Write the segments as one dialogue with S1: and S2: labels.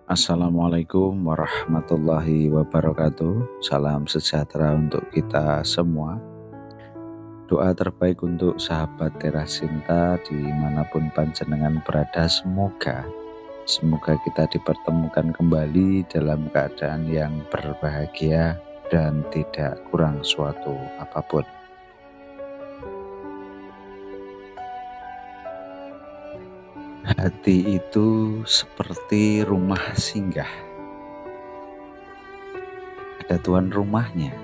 S1: Assalamualaikum warahmatullahi wabarakatuh. Salam sejahtera untuk kita semua. Doa terbaik untuk sahabat teras cinta dimanapun panjenengan berada, semoga kita dipertemukan kembali dalam keadaan yang berbahagia dan tidak kurang suatu apapun. Hati itu seperti rumah singgah. Ada tuan rumahnya,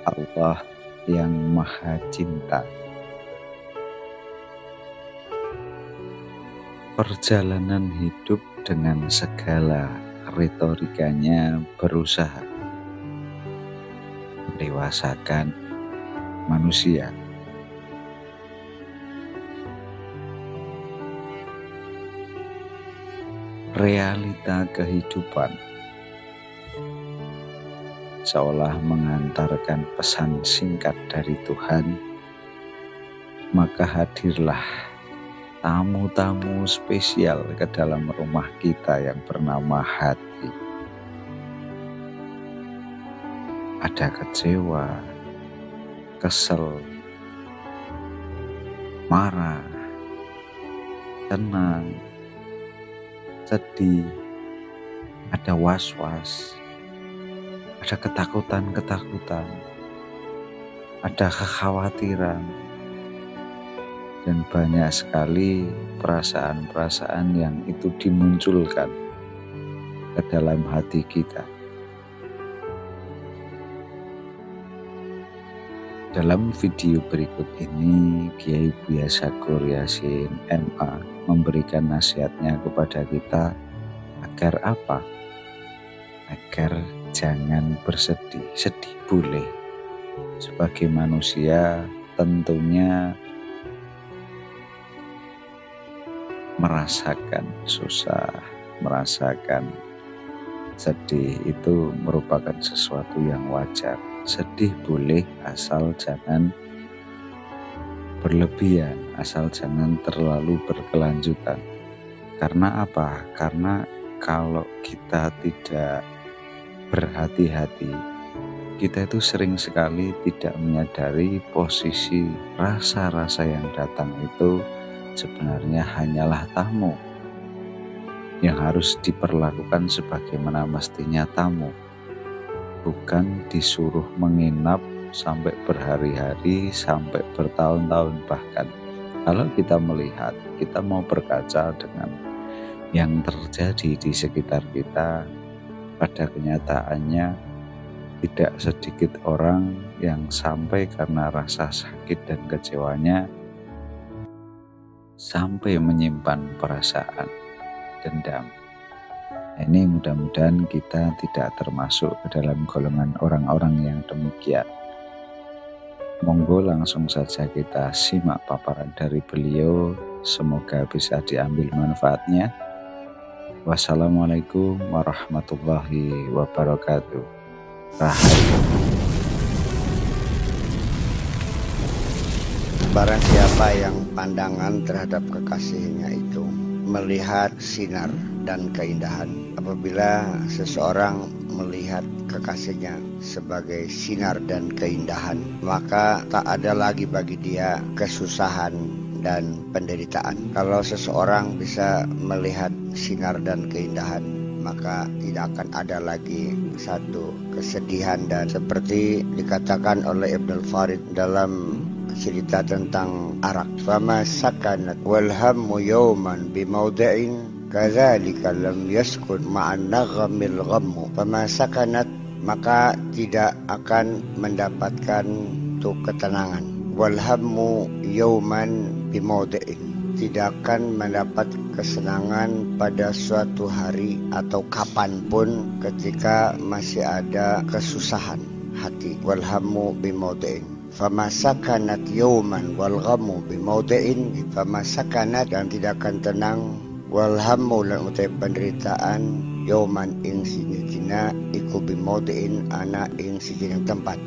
S1: Allah yang Maha Cinta. Perjalanan hidup dengan segala retorikanya berusaha mendewasakan manusia. Realita kehidupan seolah mengantarkan pesan singkat dari Tuhan, maka hadirlah tamu-tamu spesial ke dalam rumah kita yang bernama hati. Ada kecewa, kesel, marah, tenang, sedih, ada was-was, ada ketakutan-ketakutan, ada kekhawatiran, dan banyak sekali perasaan-perasaan yang itu dimunculkan ke dalam hati kita. Dalam video berikut ini, Kiai Buya Syahkur Yasin MA memberikan nasihatnya kepada kita agar apa? Agar jangan bersedih. Sedih boleh. Sebagai manusia tentunya merasakan susah, merasakan sedih itu merupakan sesuatu yang wajar. Sedih boleh asal jangan berlebihan, asal jangan terlalu berkelanjutan. Karena apa? Karena kalau kita tidak berhati-hati, kita itu sering sekali tidak menyadari posisi rasa-rasa yang datang itu sebenarnya hanyalah tamu yang harus diperlakukan sebagaimana mestinya tamu, bukan disuruh menginap sampai berhari-hari, sampai bertahun-tahun bahkan. Kalau kita melihat, kita mau berkaca dengan yang terjadi di sekitar kita, pada kenyataannya tidak sedikit orang yang sampai karena rasa sakit dan kecewanya sampai menyimpan perasaan dendam. Ini mudah-mudahan kita tidak termasuk ke dalam golongan orang-orang yang demikian. Monggo langsung saja kita simak paparan dari beliau, semoga bisa diambil manfaatnya. Wassalamualaikum warahmatullahi wabarakatuh. Rahayu.
S2: Barang siapa yang pandangan terhadap kekasihnya itu melihat sinar dan keindahan. Apabila seseorang melihat kekasihnya sebagai sinar dan keindahan, maka tak ada lagi bagi dia kesusahan dan penderitaan. Kalau seseorang bisa melihat sinar dan keindahan, maka tidak akan ada lagi satu kesedihan. Dan seperti dikatakan oleh Ibn al-Farid dalam cerita tentang arak, fama sakanat wal hammu yawman bimawda'in kadzalika lam yaskun ma'an naghamil ghammu. Fama sakanat, maka tidak akan mendapatkan tuh ketenangan. Wal hammu yawman bimawda'in, tidak akan mendapat kesenangan pada suatu hari atau kapanpun ketika masih ada kesusahan hati. Wal hammu bimawda'in, fama sakanat yawman wal ghammu bimawda'in, fama sakanat, dan tidak akan tenang, wal hammu lan utai penderitaan, yawman ing sijina iku bimawda'in ana ing sijina tempat.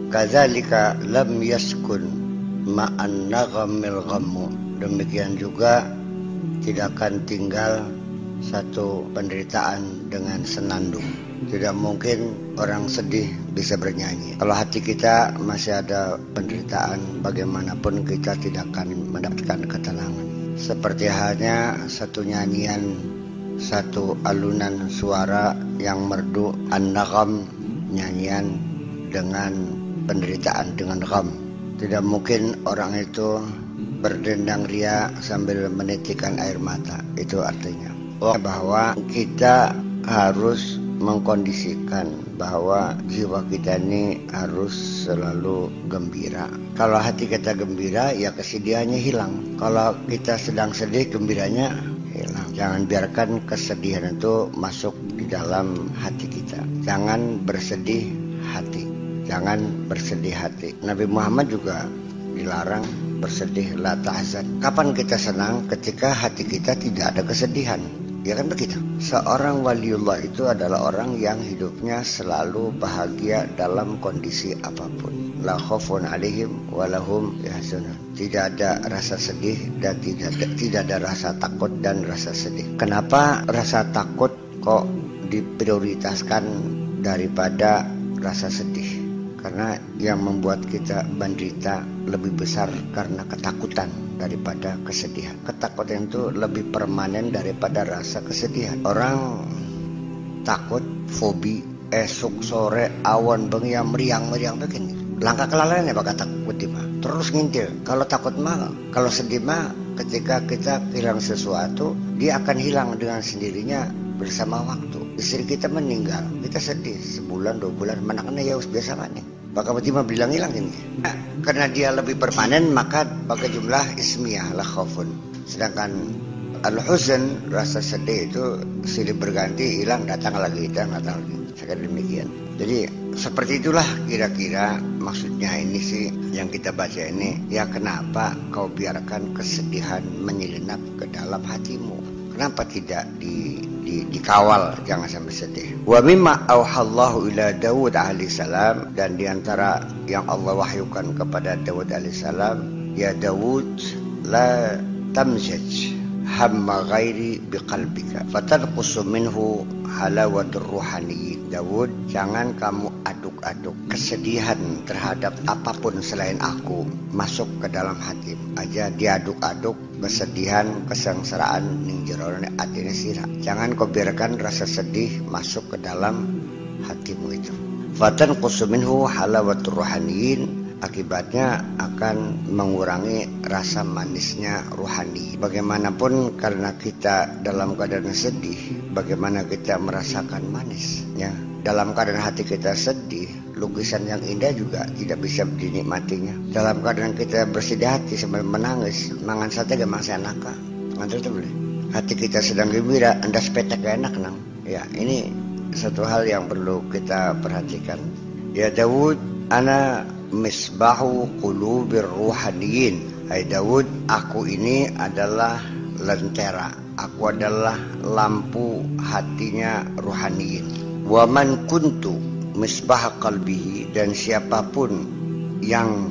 S2: Kadzalika lam yaskun ma'an naghamil ghammu, demikian juga tidak akan tinggal satu penderitaan dengan senandung. Tidak mungkin orang sedih bisa bernyanyi. Kalau hati kita masih ada penderitaan, bagaimanapun kita tidak akan mendapatkan ketenangan. Seperti halnya satu nyanyian, satu alunan suara yang merdu, an-nagham, nyanyian dengan penderitaan, dengan gham. Tidak mungkin orang itu berdendang ria sambil menitikkan air mata. Itu artinya bahwa kita harus mengkondisikan bahwa jiwa kita ini harus selalu gembira. Kalau hati kita gembira, ya kesedihannya hilang. Kalau kita sedang sedih, gembiranya hilang. Jangan biarkan kesedihan itu masuk di dalam hati kita. Jangan bersedih hati. Jangan bersedih hati. Nabi Muhammad juga dilarang bersedih, la tahzan. Kapan kita senang? Ketika hati kita tidak ada kesedihan. Ya kan begitu. Seorang waliullah itu adalah orang yang hidupnya selalu bahagia dalam kondisi apapun. La khaufun alaihim walahum yahzanun. Tidak ada rasa sedih dan tidak ada rasa takut dan rasa sedih. Kenapa rasa takut kok diprioritaskan daripada rasa sedih? Karena yang membuat kita menderita lebih besar karena ketakutan daripada kesedihan. Ketakutan itu lebih permanen daripada rasa kesedihan. Orang takut, fobi, esok sore awan bengi yang meriang begini. Langkah kelalaiannya bakal takut mah. Terus ngintil. Kalau takut mah, kalau sedih mah, ketika kita hilang sesuatu, dia akan hilang dengan sendirinya bersama waktu. Istri kita meninggal, kita sedih sebulan 2 bulan, manaknya ya biasa mana. Maka betul bilang hilang ini. Karena dia lebih permanen, maka pakai jumlah ismiyah la khaufun. Sedangkan al-huzn, rasa sedih itu silih berganti, hilang datang lagi. Sekali demikian. Jadi seperti itulah kira-kira maksudnya ini sih yang kita baca ini. Ya kenapa kau biarkan kesedihan menyelinap ke dalam hatimu? Kenapa tidak dikawal, jangan sampai sedih. Wa mimma auhallahu ila Daud alaihissalam, dan diantara yang Allah wahyukan kepada Daud alaihissalam, ya Daud la tamzaj hamma ghairi biqalbika fatanqusu minhu halawatur ruhani. Daud, jangan kamu aduk-aduk kesedihan terhadap apapun selain aku masuk ke dalam hati aja, diaduk-aduk kesedihan, kesengsaraan ning jero atine sira. Jangan kau biarkan rasa sedih masuk ke dalam hatimu itu. Fatanqusu minhu halawatur ruhaniyin, akibatnya akan mengurangi rasa manisnya ruhani. Bagaimanapun karena kita dalam keadaan sedih, bagaimana kita merasakan manis ya. Dalam keadaan hati kita sedih, lukisan yang indah juga tidak bisa dinikmatinya. Dalam keadaan kita bersedih hati sambil menangis, mangan sate gak masih enak kah? Ngantar itu boleh. Hati kita sedang gembira, anda sepetek gak enak nang. Ya, ini satu hal yang perlu kita perhatikan. Ya Daud, ana misbahu qulubir ruhaniyin. Hai Daud, aku ini adalah lentera, aku adalah lampu hatinya ruhaniyin. Wa man kuntu misbah qalbihi, dan siapapun yang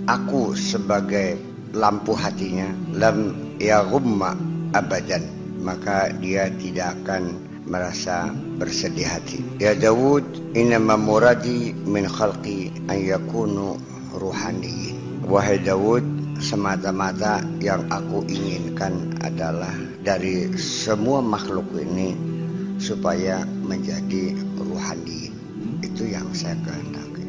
S2: aku sebagai lampu hatinya, lam yaghumma abadan, maka dia tidak akan merasa bersedih hati. Ya Daud, innama muradi min khalqi an yakunu ruhaniyin. Wahai Daud, semata-mata yang aku inginkan adalah dari semua makhluk ini supaya menjadi ruhaniyin. Itu yang saya kehendaki.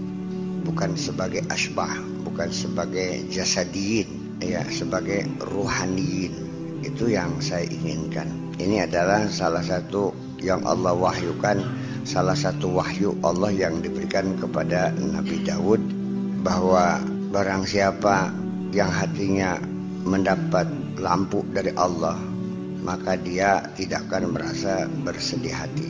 S2: Bukan sebagai asbah, bukan sebagai jasadiyin, ya, sebagai ruhaniyin. Itu yang saya inginkan. Ini adalah salah satu yang Allah wahyukan, salah satu wahyu Allah yang diberikan kepada Nabi Daud, bahwa barang siapa yang hatinya mendapat lampu dari Allah, maka dia tidak akan merasa bersedih hati.